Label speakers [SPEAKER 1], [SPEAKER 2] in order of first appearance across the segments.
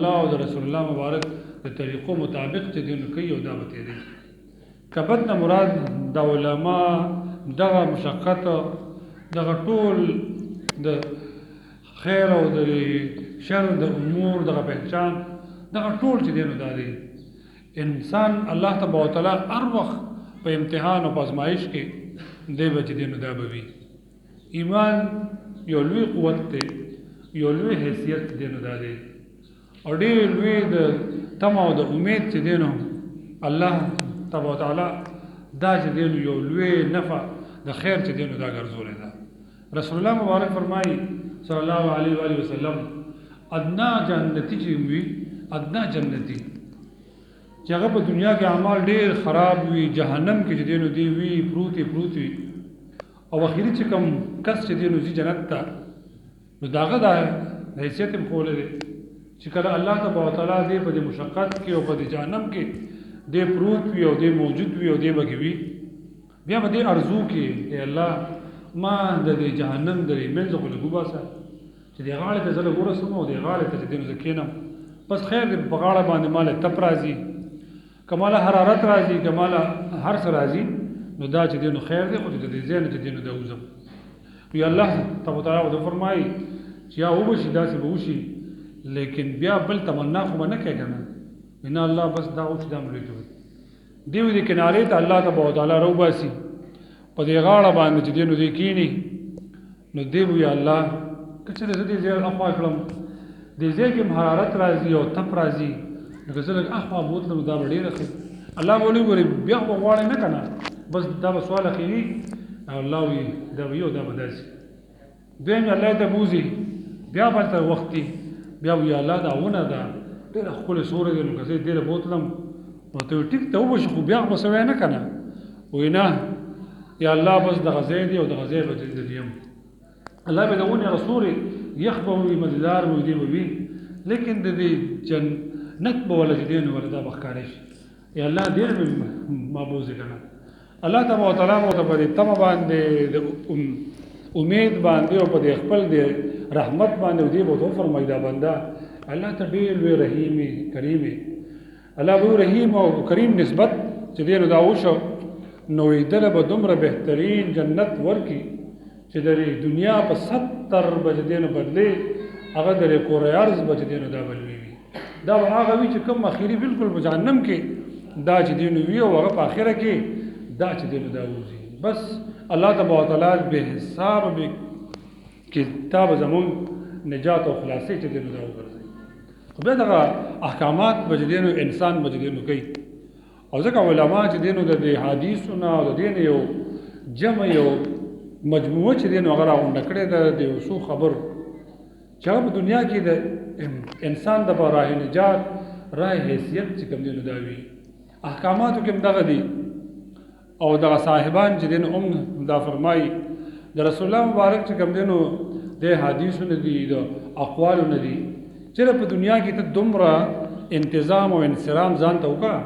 [SPEAKER 1] الله او رسول الله مبارک د طریقو مطابق چې دین کوي او دا به تیری کبد نه مراد د علماء دغه مشقت دغه ټول د خیر او د شر د امور دغه پہچان دغه ټول چې دین دا دی انسان الله تبارک وتعالى هر وخت په امتحان او آزمائش کې دی به چې دین دا به وي ایمان یو لوی قوت دی یو لوی حیثیت دین دا دی او ډېر لوی د تمه او د امید چې دی نو الله تبارک وتعالی دا چې دی نو یو لوی نفع د خیر چې دی نو دا ګرځولې ده رسول الله مبارک فرمایي صلی الله علیه و آله وسلم ادنا جنتی چې وي ادنا جنتی چې هغه په دنیا کې اعمال ډېر خراب وي جهنم کې چې دی نو دی وي پروت وي او اخري چې کوم کس چې دی نو زی جنت ته نو داغه د حیثیت هم کولې دی چې کله الله تبارک وتعالی دې په مشقت کې او په جهنم کې دې پروت وي او دې موجود وي او دې بګوي بیا به دې ارزو کې اے الله ما د جهنم درې منځ خو له ګوباسه چې دې غاړه ته زله ورسوم او دې غاړه ته دې زکینم بس خیر دې په غاړه باندې مال تپ راځي کماله حرارت راځي کماله هر څه راځي نو دا چې دې نو خیر دې خو دې زین چې دې نو دا وزم وی الله تبارک وتعالی فرمایي چې یا وبشي داسې به وشي لیکن بیا بل تمنا خو نه کوي کنه ان الله بس دا اوس دم لري دیو دې کنارې ته الله تبارک وتعالی روباسي په دې غاړه باندې چې دینو دې کینی نو دیو یا الله کچره دې زه اخوا کړم دې زه کې حرارت راځي او تپ راځي نو زه اخوا بوتلم دا ډېر ښه الله بولی ګوري بیا وغواړي نه کنه بس دا سوال اخیری الله وی دا یو دا بداسي دیم الله ته بوزي بیا بل تر وختي بیا وی الله دا ونه دا ډېر خپل سورې دې نو کزه ډېر بوتلم او ته ټیک ته وبش خو بیا به سوي نه کنه وینا یا الله بس د غزې دی او د غزې به دې دیم الله به دونه رسول يخبو مددار و دې وی لیکن د دې جنت به ولې دې نو وردا بخکارش یا الله دې مابوزه کنه الله تبارک وتعالى مو ته په تم باندې امید باندې او په خپل دې رحمت باندې دې وو فرمایي دا بندا الله ته ډېر لوی رحیم کریم الله وو رحیم او کریم نسبت چې دې نو دا وشو نو دې به دومره بهترین جنت ورکی چې د دنیا په 70 بج دې نو بدلې هغه د کورې ارز بج دې نو دا بلوي دا هغه وی چې کوم اخیری بالکل په جهنم کې دا چې دې نو وی او هغه په اخره کې دا چې دې نو دا وځي بس الله تبارک وتعالى به حساب به کتاب زمون نجات او خلاصي چې دې نو دا وګرځي خو به دا احکامات بجدينو انسان بجدينو کوي او ځکه علما چې دې نو د حدیثونو او د دین یو جمع یو مجموعه چې دې نو هغه راغونډ کړي د یو څو خبر چې په دنیا کې د انسان د راه نجات راه حیثیت چې کوم دې نو دا وی احکاماتو کې دغه دي او دغه صاحبان چې دین دا فرمایي د رسول الله مبارک چې کوم دینو د حدیثونو دي د اقوالو نه دي چې په دنیا کې ته دومره انتظام او انصرام ځان ته وکړه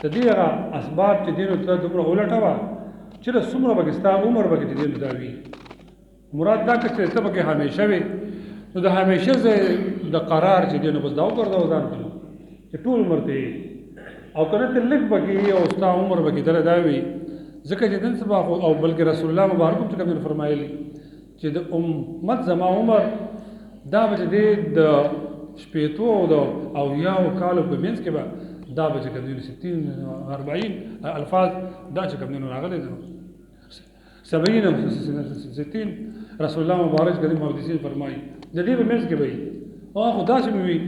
[SPEAKER 1] د دې هغه اسباب چې دینو ته دومره ولټوه چې څومره بګستا عمر بګ دې دین دا وی مراد دا چې ته به همیشه وي نو د همیشه د قرار چې دینو بس دا وګرځاو ځان ته چې ټول عمر ته او کنه ته لګ بګي او ستا عمر بګي دره دا وی ځکه چې دن سبا او بلکې رسول الله مبارک ته کوم فرمایلی چې د امت زما عمر دا به د شپېتو او یاو کالو په منځ کې به دا به کوم 60 40 الفاظ دا چې کوم راغلي 70 60 رسول الله مبارک کریم محدثین فرمایي د دې په منځ کې به او خدا چې وي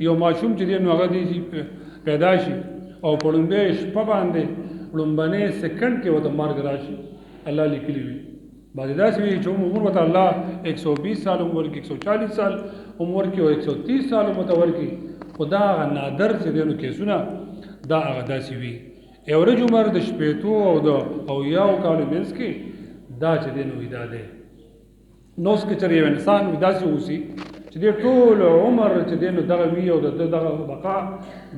[SPEAKER 1] یو ماشوم چې نو هغه دی پیدا شي او پړمبه شپه باندې لومبنه سکند کې وته مارګ راشي الله لیکلی وي باندې دا چې چې عمر وته الله 120 سال عمر کې 140 سال عمر کې او 130 سال متور کې خدا نادر چې دینو کې سنا دا هغه داسي وي اورج عمر د شپېتو او یاو کال مینس کې دا چې دینو ودا ده نوس کې چرې انسان وداسي وسی چې د ټول عمر چې دینو دغه وی او دغه بقا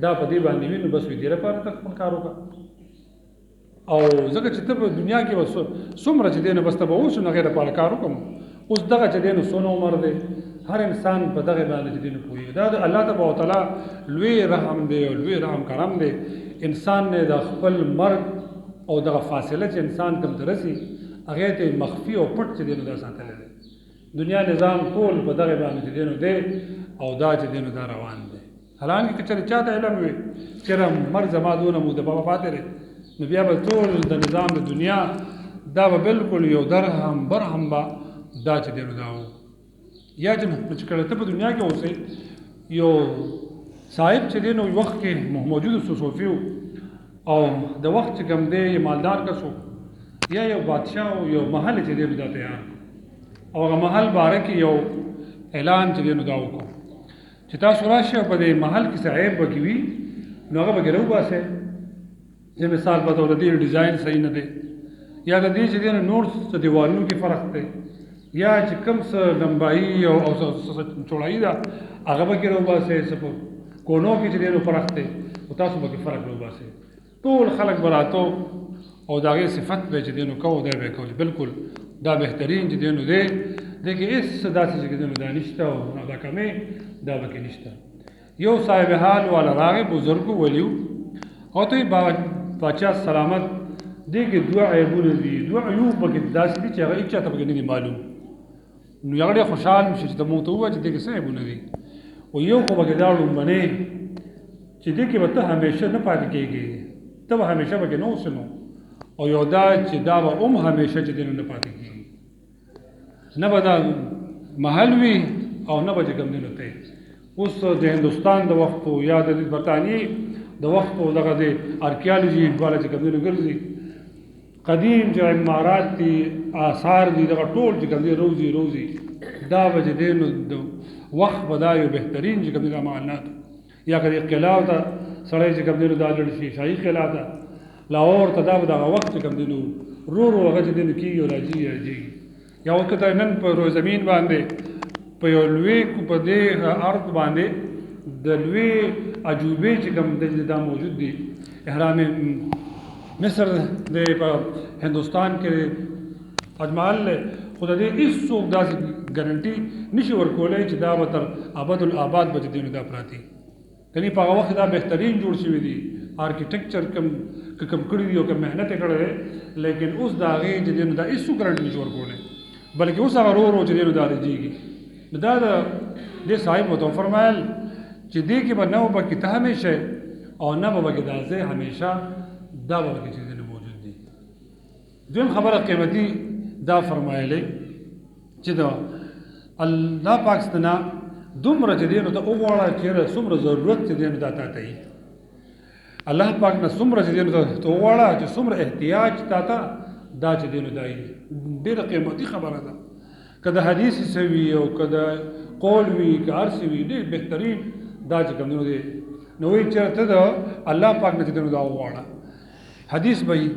[SPEAKER 1] دا په دې باندې ویني بس وی ډیره پاره تک کار وکړه او ځکه چې ته په دنیا کې وسو څومره چې دینو بس ته به اوس نه غیر پاره کار وکم اوس دغه چې دینو سونه عمر دی هر انسان په دغه باندې چې دین پوي دا د الله تبارک وتعالى لوی رحم دی او لوی رحم کرم دی انسان نه د خپل مرګ او دغه فاصله چې انسان کوم درسي هغه ته مخفي او پټ چې دین دا ساتل دي دنیا نظام ټول په دغه باندې چې دین دی او دا چې دین دا روان دی حالانکه چې چاته علم وي چې مرګ زما دونه مو د بابا پاتې نو بیا به ټول د نظام د دنیا دا به بالکل یو درهم برهم با دا چې دین دا و یا چې کله ته په دنیا کې اوسې یو صاحب چې دی نو وخت کې موجود صوفي او د وخت چې کوم دی مالدار کسو یا یو بادشاه او یو محل چې دی دا تیار او هغه محل باره کې یو اعلان چې دی نو دا وکړو چې تاسو راشئ په دې محل کې څه عیب به وي نو هغه به ګرو باسئ چې مثال په توګه د دې ډیزاین صحیح نه دی یا د دې چې دی نور څه دیوالونو کې فرق دی یا چې کوم څه لمبایي او چوړایي ده هغه به ګرو باسئ څه په کونو کې چې دی نو فرق دی او تاسو به فرق ګرو باسئ ټول خلک به راتو او د هغې صفت به چې دی نو کوو دی به یې کوو بالکل دا بهترین چې دی نو دی دې کې هېڅ داسې چې دی نو دا نشته او دا کمې دا به کې نشته یو صاحب حال والا راغی بزرګو ولیو او ته باچا سلامت دې کې دوه عیبونه دي دوه عیوب پکې داسې دي چې هغه هېچا ته پکې نه دي معلوم نو یو ډېر خوشحال شي چې ته مو ته ووایه چې دې کې څه عیبونه دي او یو خو پکې دا لومبنی چې دې کې به ته همیشه نه پاتې کېږي ته به همیشه پکې نه اوسې نو او یو دا چې دا به همیشه چې دې نه پاتې کېږي نه به دا محل وي او نه به چې کوم دی نو ته اوس د هندوستان د وخت یا د برطانیې د وخت دغه د ارکیالوجي والا چې کوم دی نو ګرځي قدیم چې عمارات دي آثار دي دغه ټول چې کوم دی روزي دا به چې دی نو د وخت به دا یو بهترین چې کوم دی معلومات یا کدی قلعه ته سړی چې کوم دی نو دا لړ شي شاهي قلعه ته لاهور ته دا به دغه وخت چې کوم دی نو رو هغه چې دی نو کېږي او راځي یا وکړه نن په روی زمین باندې په یو لوی په دې ارض باندې د لوی عجوبې چې کوم دا موجود دي احرام مصر د هندوستان کې اجمال خو د دې هېڅوک داسې ګارنټي نشي ورکولی چې دا به تر ابدالآباد به چې دی نو دا پراته کني په هغه وخت دا بهترین جوړ شوي دي آرکیټیکچر کم کړي دي او کم محنت یې کړی دی لیکن اوس د هغې چې دی نو دا هېڅوک ګارنټي نشي ورکولی بلکې اوس هغه رو چې دی نو دا رجېږي نو دا د دې صاحب ورته وفرمایل چې دې کې به نه به کې ته همیشه او نه به کې دا ځای همیشه دا به کې چې دی نو موجود دي دویم خبره قیمتي دا فرمایلی چې دا الله پاک ستنه دومره چې دی نو ته وغواړه چېرې څومره ضرورت چې دی نو دا تا ته وي الله پاک نه څومره چې دی نو ته وغواړه چې څومره احتیاج تا ته دا چې دی نو دا وي ډېره قیمتي خبره ده که د حدیث څه وي او که د قول وي که هر څه وي ډېر بهترین دا چې کوم دی نو وایي چېرې ته د الله پاک نه چې دی نو دا وغواړه حدیث به وي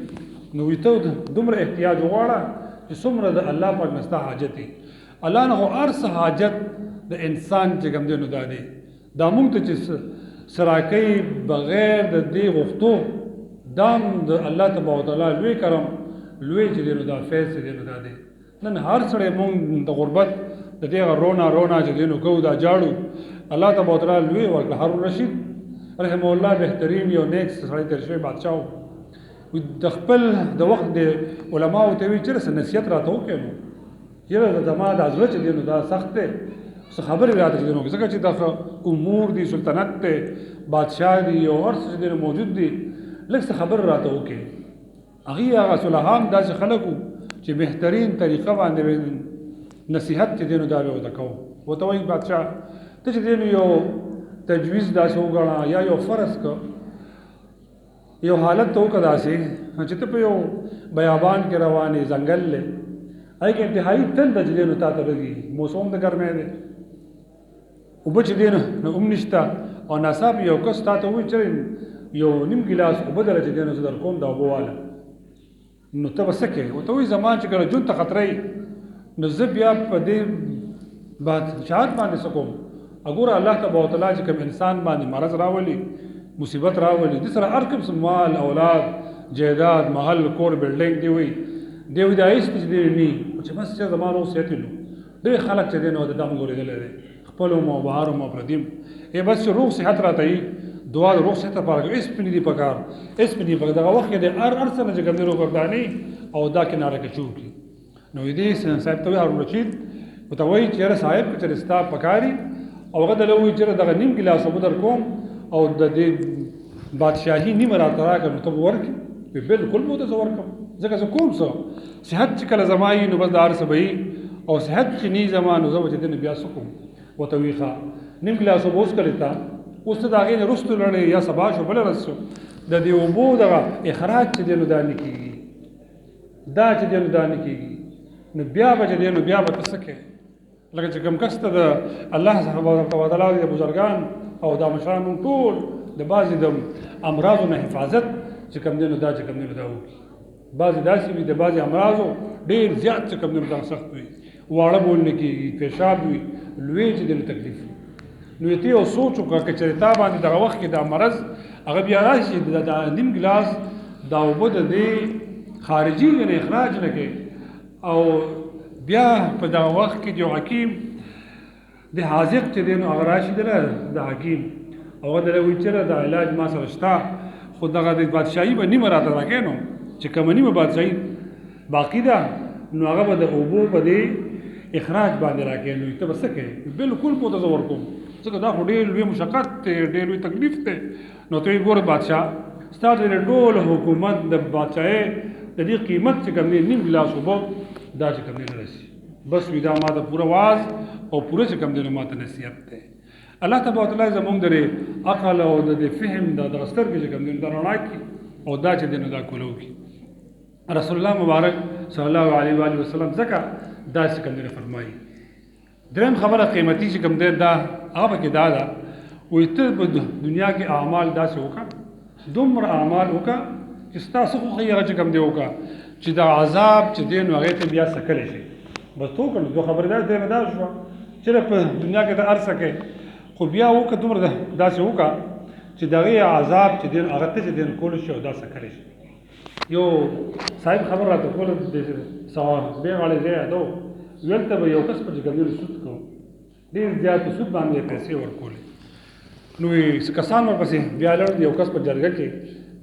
[SPEAKER 1] نو وایي ته دومره احتیاج وغواړه چې څومره د الله پاک نه ستا حاجت وي الله نه خو هر څه حاجت د انسان چې کوم دی نو دا دی دا موږ ته چې سراکۍ بغیر د دې غوښتو دام د الله تبارک وتعالی لوی کرم لوی چې دی نو دا فیض چې دی نو دا دی نن هر سړی مونږ د غربت د دې رونا چې دی نو کوو دا جاړو الله تبارک وتعالی لوی ورکړه هارون رشید رحمه الله بهترین یو نیک سړی تېر شوی بادشاه د خپل د وخت د علماو ته وایي چېرې څه نصیحت راته وکړې نو یاره زما دا زړه چې دی نو دا سخت دی څه خبرې راته چې دی نو ځکه چې دا امور دي سلطنت دی بادشاه دي او هر څه چې دی نو موجود دي لږ څه خبرې راته وکړې هغې هغه صلحان داسې خلک وو چې بهترین طریقه باندې نصیحت چې دی نو دا به ورته کوو ورته وایي بادشاه ته چې دی نو یو تجویز داسې وګڼه یا یو فرض که یو حالت ته وکړه داسې چې ته په یو بیابان کې روانې ځنګل دی هغې کې انتهایي تنده چې دی نو تا ته لګي موسم د ګرمۍ دی اوبه چې دی نو هم نشته او ناڅاپه یو کس تا ته ووایي چېرې یو نیم ګیلاس اوبه دله چې دی نو زه در کوم دا اوبه واله نو ته به څه کوې ورته وایي زما چې کله ژوند ته خطره وي نو زه بیا په دې بادشاهت باندې څه کوم اګوره الله تبارک وتعالی چې کوم انسان باندې مرض راولي مصیبت راولي د سره هر قسم مال اولاد جایداد محل کور بلډینګ دی وي دا هېڅ چې دی نه چې بس چې زما نو صحت نو ډېر خلک چې دی نو د دم ګورېدلی دی خپلو مو بهارو مو پردیم بس روغ صحت راته وي دعا د روغ صحت لپاره کوي هېڅ پې نه دي پکار هېڅ پې نه دي پکار دغه وخت کې د هر څه نه چې کوم دی روغبرداني او دا کناره کې چور کړي نو دې صاحب ته وایي هارون رشید ورته وایي چې یاره صاحب که چېرې ستا پکاري او هغه دله وایي چېرې دغه نیم ګیلاس اوبه در کوم او د دې بادشاهي نیمه راته راکړه نو ته به ورکړې بالکل به ورته زه ورکړم ځکه زه کوم څه صحت چې کله زما وي نو بس د هر څه به وي او صحت چې نه زما نو زه به چې دی نو بیا څه کوم ورته وایي ښه نیم ګیلاس اوبه اوس کړې تا اوس ته د هغې نه وروستو لړې یا سبا شو بله ورځ شو د دې اوبو دغه اخراج چې دی نو دا نه کېږي دا چې دی نو دا نه کېږي نو بیا به چې دی نو بیا به ته څه کوې لکه چې کوم کس ته د الله تبارک وتعالی د بزرګان او دا مشران ټول د بعضې د امراضو نه حفاظت چې کوم دی نو دا چې کوم دی نو دا وکړي بعضې داسې وي د بعضې امراضو ډېر زیات چې کوم دی نو دا سخت وي واړه بول نه کېږي پیشاب وي لوی چې دی نو تکلیف وي نو ته یو سوچ وکړه که چېرې تا باندې دغه وخت کې دا مرض هغه بیا راشي د نیم ګلاس دا اوبه د دې خارجي نه اخراج نه کوي او بیا په دغه وخت کې یو حکیم د حاذق چې دی نو هغه راشي د حکیم هغه دله وایي چېرې دا علاج ما سره شته خو دغه د بادشاهي به نیمه راته راکوې نو چې کومه نیمه بادشاهي باقي ده نو هغه به د اوبو په دې اخراج باندې راکوې نو ته به څه کوې بالکل به ورته زه ورکوم ځکه دا خو ډېر لوی مشقت دی ډېر لوی تکلیف دی نو ته یې ګوره بادشاه ستا د ټول حکومت د بادشاهۍ د دې قیمت چې کوم دی نیم ګلاس اوبه دا چې کوم دی نه رسي بس وي دا ما ته پوره واز او پوره چې کوم دی نو ما ته نصیحت دی الله تبارک وتعالی زمونږ د عقل او د فهم د دغه سترګې چې کوم دی نو دا رڼا کړي او دا چې دی نو دا کولو کړي رسول الله مبارک صلی الله علیه و آله وسلم ځکه دا چې کوم دی فرمایي درېیم خبره قیمتي چې کوم دی دا هغه پکې دا ده وایي ته په دنیا کې اعمال داسې وکړه دومره اعمال وکړه چې ستا څه خوښوي هغه چې کوم دی وکړه چې دا عذاب چې دی نو هغې ته بیا سکلی شي بس ته وکړه دو خبرې دی نه دا شوه چېرې په دنیا کې ته هر څه کوې خو بیا وکړه دومره داسې وکړه چې د هغې عذاب چې دی نو هغه ته چې دی نو کولی شي او دا سکلی شي یو صاحب خبر راته کوله د بې غاړې ځای یاده و ویل ته به یو کس په چې کوم دی سود کوو ډېر زیات په سود باندې پیسې ورکولې نو کسان ورپسې بیا لړل یو کس په جرګه کې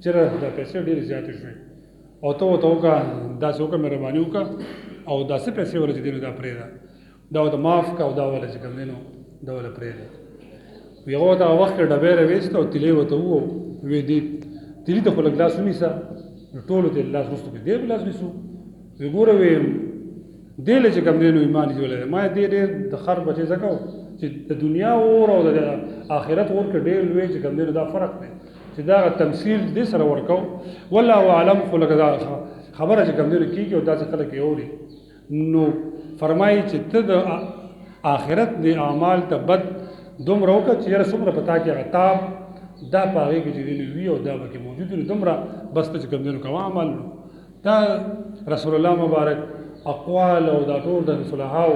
[SPEAKER 1] چېرې دا پیسې ډېرې زیاتې شوې او ته ورته وکړه داسې وکړه مهرباني وکړه او داسې پیسې ورته چې دی نو دا پرېږده دا ورته معاف کړه او دا وله چې کوم دی نو دا وله پرېږده هغه ورته هغه وخت کې ډبې راویسته او تیلې ورته ووو ویې دې تیلي ته خو لږ لاس ونیسه نو ټولو ته لاس وروسته کړي دې به لاس نیسو ویې ګوره ویې دې له چې کوم دی نو ایمان جوړی دی ما دې ډېر د خر بچې ځکه چې د دنیا اور او د آخرت اور کې ډېر لوی چې کوم دی نو دا فرق دی چې دا تمثیل دې سره ورکو والله اعلم خو لکه دا خبره چې کوم دی نو کېږي او داسې خلک یې اوري نو فرمایي چې ته د آخرت د اعمال ته بد دومره وکړه چې یاره څومره په تا کې هغه تاب دا په هغې کې چې دی نو وي او دا پکې موجود وي نو دومره بس ته چې کوم دی نو کوه عمل نو دا رسول الله مبارک اقوال او دا ټول د صلحاو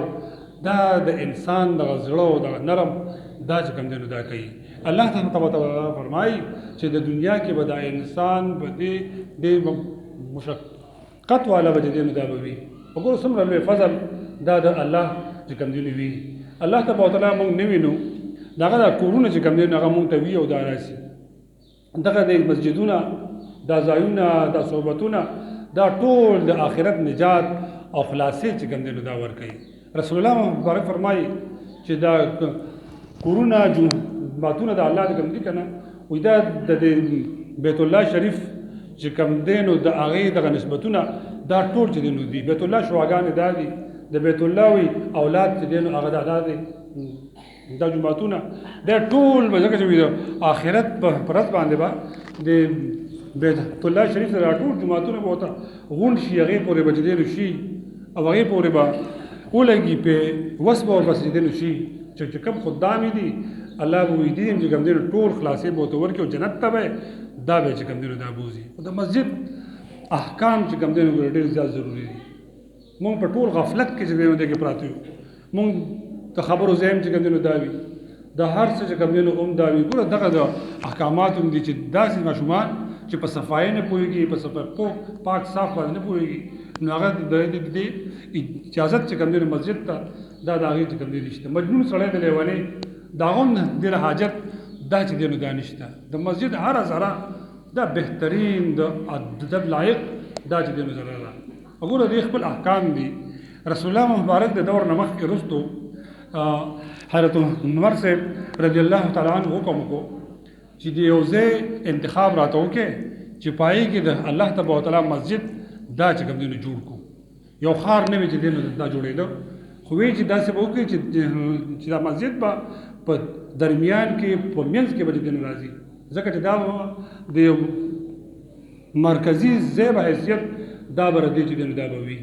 [SPEAKER 1] دا د انسان د زړه او د نرم دا چې کوم دی نو دا کوي الله تعالی فرمایي چې د دنیا کې به دا انسان به دې مشقت والا به چې دی نو دا به وي وګوره څومره لوی فضل دا د الله چې کوم دی نو وي الله تعالی موږ نه وینو دغه دا کورونه چې کوم دی نو هغه موږ ته وي او دا راسي دغه د مسجدونه دا ځایونه دا صحبتونه دا ټول د آخرت نجات او خلاصې چې کوم دی نو دا ورکوي رسول الله مبارک فرمایي چې دا کورونه جوماتونه د الله د کوم دي که نه وایي دا د بیت الله شریف چې کوم دی نو د هغې دغه نسبتونه دا ټول چې دی نو دي بیت الله شعاګانې دا دي د بیت الله وي اولاد چې دی نو هغه دا دی دا جوماتونه دا ټول به ځکه چې وي د آخرت په ورځ باندې به د بیت الله شریف سره ټول جوماتونه به ورته غونډ شي هغې پورې به چې دی نو شي او هغې پورې به ولګي پې وس به ورپسې چې دی نو شي چې کوم خدام دي الله به وایي دي چې کوم دی نو ټول خلاصې به ورته ورکړي او جنت ته به دا به چې کوم دی نو دا بوځي او د مسجد احکام چې کوم دی نو ډېر زیات ضروري دي مونږ په ټول غفلت کې چې دی نو دې کې پراته یو مونږ د خبرو ځایم چې کوم دی نو دا وي د هر څه چې کوم دی نو دا وي ګوره دغه د احکامات هم دي چې داسې ماشومان چې په صفای نه پوهېږي په صفای پاک صاف باندې نه پوهېږي نو هغه د اجازت چې کوم دی مسجد ته دا د هغې چې کوم دی نشته مجنون سړی د لیونی د هغه هم ډېره حاجت دا چې دی نو دا نشته د مسجد هره ذره دا بهترین د ادب لایق دا چې دی نو ذره ده وګوره دې خپل احکام دي رسول الله مبارک د دور نه مخکې وروستو حضرت عمر صاحب رضی الله تعالی عنه حکم وکړو چې د یو ځای انتخاب راته وکړي چې په هغې کې د الله تبارک وتعالی مسجد دا چې کوم دی نو جوړ کړو یو ښار نه وي چې دی نو دا جوړېده خو وایي چې داسې به وکړي چې دا مسجد به په درمیان کې په منځ کې به چې دی نو راځي ځکه چې دا د یو مرکزي ځای به حیثیت دا به ردی چې دی نو دا به وي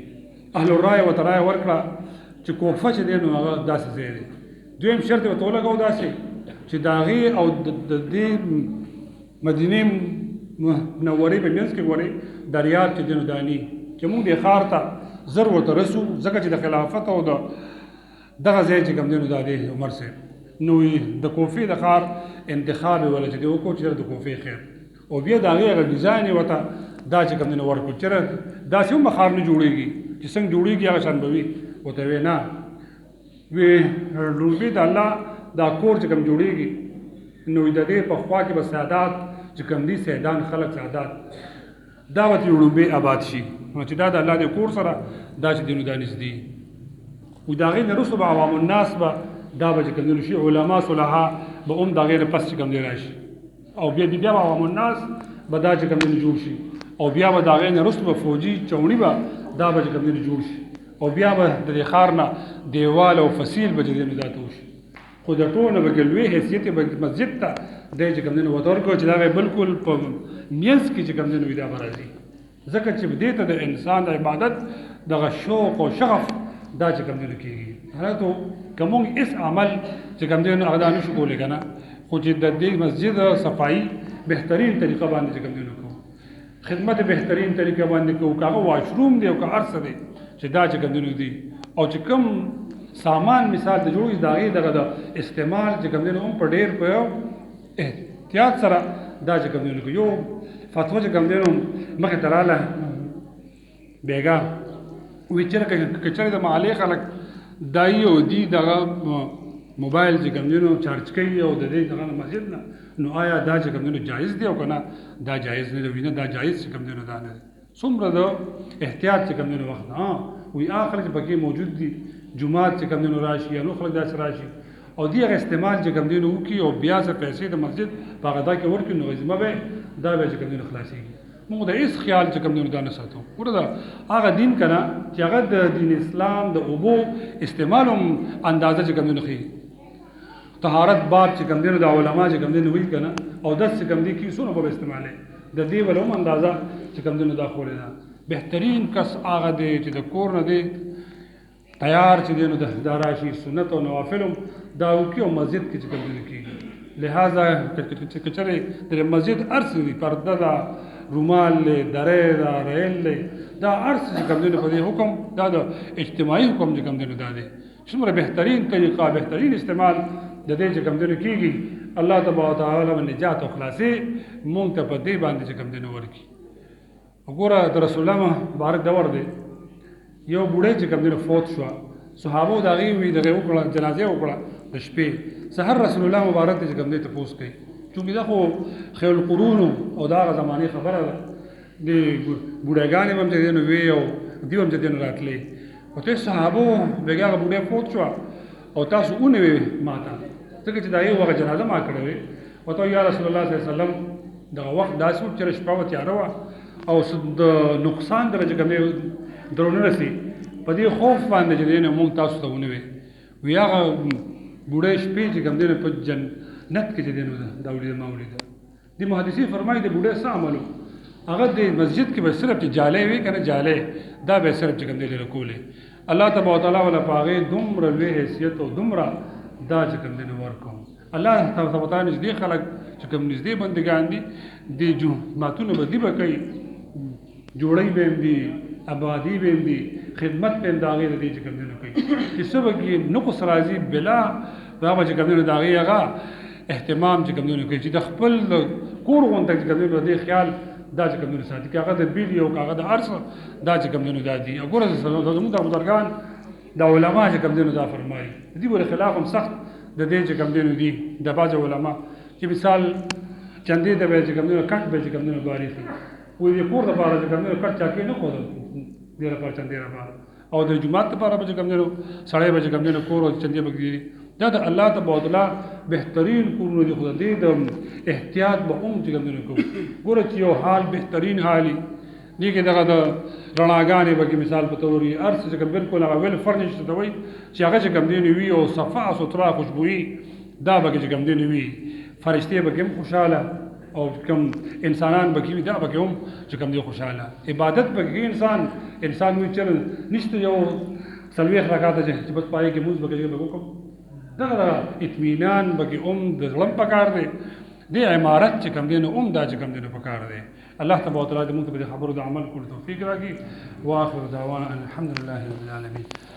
[SPEAKER 1] اهل الرای ورته رایه ورکړه چې کوفه چې دی نو هغه داسې ځای دی دویم شرط یې ورته ولګاو داسې چې د هغې او د دې مدینې منورې په منځ کې ګورې دریاب چې دی نو داني چې موږ دې ښار ته زر ورته رسو ځکه چې د خلافت او د دغه ځای چې کوم دی نو دا دی عمر صاحب نو د کوفې د ښار انتخاب یې ولا چې دی وکړو چې د کوفې خیر او بیا د هغې هغه ډیزاین یې ورته دا چې کوم دی نو ورکړو چې داسې هم ښار نه جوړېږي چې څنګه جوړېږي هغه شان به وي ورته ویې نه وی لومبي د الله دا کور چې کوم جوړېږي نو د دې په خوا کې به سادات چې کوم دي سیدان خلک سادات دا ورته لومبي آباد شي نو چې دا د الله د کور سره دا چې دی نو دا نږدې وي د هغې نه وروسته به عوام الناس به دا به چې کوم دی نو شي علما صلحا به هم د هغې نه پس چې کوم دی راشي او بیا به عوام الناس به دا چې کوم دی نو جوړ شي او بیا به د هغې نه وروسته به فوجي چوڼي به دا به چې کوم دی نو جوړ شي او بیا به د دې ښار نه دیوال او فصیل به چې دی نو دا ته وشي خو د ټول نه به لوی حیثیت به مسجد ته دی چې کوم دی نو ورته ورکړو چې دا به بالکل په منځ کې چې کوم دی نو دا به راځي ځکه چې دې ته د انسان د عبادت دغه شوق او شغف دا چې کوم دی نو کېږي حالاتو که موږ هېڅ عمل چې کوم دی نو هغه دا نشو کولی که نه خو چې د دې مسجد صفایي بهترین طریقه باندې چې کوم دی نو کوو خدمت بهترین طریقه باندې کوو که هغه واشروم دی او که هر څه دی چې دا چې کوم دی نو دي او چې کوم سامان مثال د جوړوي د هغې دغه د استعمال چې کوم دی نو هم په ډېر په یو احتیاط سره دا چې کوم دی نو یو فتوا چې کوم دی نو مخې ته راله بیګا وایي چېرې که چېرې د محلې خلک دایي او دي دغه موبایل چې کوم دی نو چارج کوي او د دې دغه مسجد نه نو آیا دا چې کوم دی نو جایز دی او که نه دا جایز نه دی وي نه دا جایز چې کوم دی نو دا نه دی څومره د احتیاط چې کوم دی نو وخت وایي هغه خلک چې پکې موجود دي جومات چې کوم دی نو راشي یا نور خلک داسې راشي او دې هغه استعمال چې کوم دی نو وکړي او بیا څه پیسې د مسجد په هغه ځای کې ورکړي نو ذمه به دا به چې کوم دی نو خلاصېږي موږ د هېڅ خیال چې کوم دی نو دا نه ساتو ګوره دا هغه دین که نه چې هغه د دین اسلام د اوبو استعمال هم اندازه چې کوم دی نو ښیي طهارت باب چې کوم دی نو د علما چې کوم دی نو وایي که نه او دس چې کوم دی کیسونه به استعمالوي د دې بله هم اندازه چې کوم دی نو دا ښولې ده بهترین کس هغه دی چې د کور نه دی تیار چې دی نو دا راشي سنت او نوافل هم دا وکړي او مسجد کې چې کوم دی نو کېږي لہذا که چېرې د مسجد هر څه وي پرده ده رومال دی درې ده ریل دی دا هر څه چې کوم دی نو په دې حکم دا د اجتماعي حکم چې کوم دی نو دا دی څومره بهترین طریقه بهترین استعمال د دې چې کوم دی نو کېږي الله تبارک وتعالی به نجات او خلاصي مونږ ته په دې باندې چې کوم دی نو ورکړي وګوره د رسول الله مبارک دور دی یو بوډۍ چې کوم دی نو فوت شوه صحابو د هغې وي دغې وکړه جنازې وکړه د شپې سحر رسول الله مبارک ته چې کوم دی تپوس کوي چونکې دا خو خیر القرون او د هغه زمانې خبره ده د بوډاګانې به هم چې دی نو وې او دوی هم چې دی نو راتلې او ته صحابو بېګا هغه بوډۍ فوت شوه او تاسو ونیوې ما ته ځکه چې د هغې هغه جنازه ما کړې وې ورته یا رسول الله صلی الله علیه وسلم دغه وخت داسې و چې شپه وه تیاره وه او د نقصان درجه کوم دی درونه رسي په دې خوف باندې چې دی نو مونږ تاسو ته ونیوې وی هغه بوډۍ شپې چې کوم دی نو په جنت کې چې دی نو دا ولیده ما ولیده دې محدثین فرمایي د بوډۍ څه عمل و هغه د مسجد کې به صرف چې جالۍ وي که نه جالۍ دا به صرف چې کوم دی لرې کولې الله تبارک وتعالی وله په هغې دومره لوی حیثیت او دومره دا چې کوم دی نو ورکوم الله تبارک وتعالی نږدې خلک چې کوم نږدې بندګان دي دې جوماتونه به دي به کوي جوړۍ به هم دي آبادي به هم دي خدمت به هم د هغې د دې چې کوم دی نو کوي چې څه به کې نقص راځي بلا هغه چې کوم دی نو د هغې هغه اهتمام چې کوم دی نو کوي چې د خپل کور غونته چې کوم دی نو د دې خیال دا چې کوم دینو ساتي که هغه د بیل او هغه د ارث دا چې کوم دینو دا دي وګوره زموږ د بزرګان د علما چې کوم دینو دا فرمایي دي ور خلاف هم سخت د دې چې کوم دینو دي د باج علما چې مثال چندې د به چې کوم دینو کټ به چې کوم دینو باري سي وې د کور د بار چې کوم دینو کټ چا کې نه کوو ډیر په چندې را او د جمعات لپاره به کوم دینو سړی به کوم دینو کور او چندې بګي دا د الله تبارک وتعالى بهترین کورونه دي خدای دې د احتیاط به چې کوم دینو کو ګوره چې یو حال بهترین حالي دي کې دغه د رڼاګانې به مثال په توري ارث چې کوم بالکل هغه ویل فرنیش ته وي چې هغه چې کوم دینو وي او صفاء سوترا خوشبوئی دا به چې کوم دینو وي فرشتي به کوم خوشاله او کوم انسانان به کې دا به کوم چې کوم دي خوشاله عبادت به کې انسان وي چې نشته یو سلويخ راکاته چې بس پای کې موږ به کې وکم دغه اطمینان به کې د ظلم پکار دی دې عمارت چې کوم دینو دا چې کوم دینو پکار دی الله تبارک وتعالى دې موږ ته خبرو د عمل کول توفیق راکړي واخر دعوانا الحمد لله رب العالمين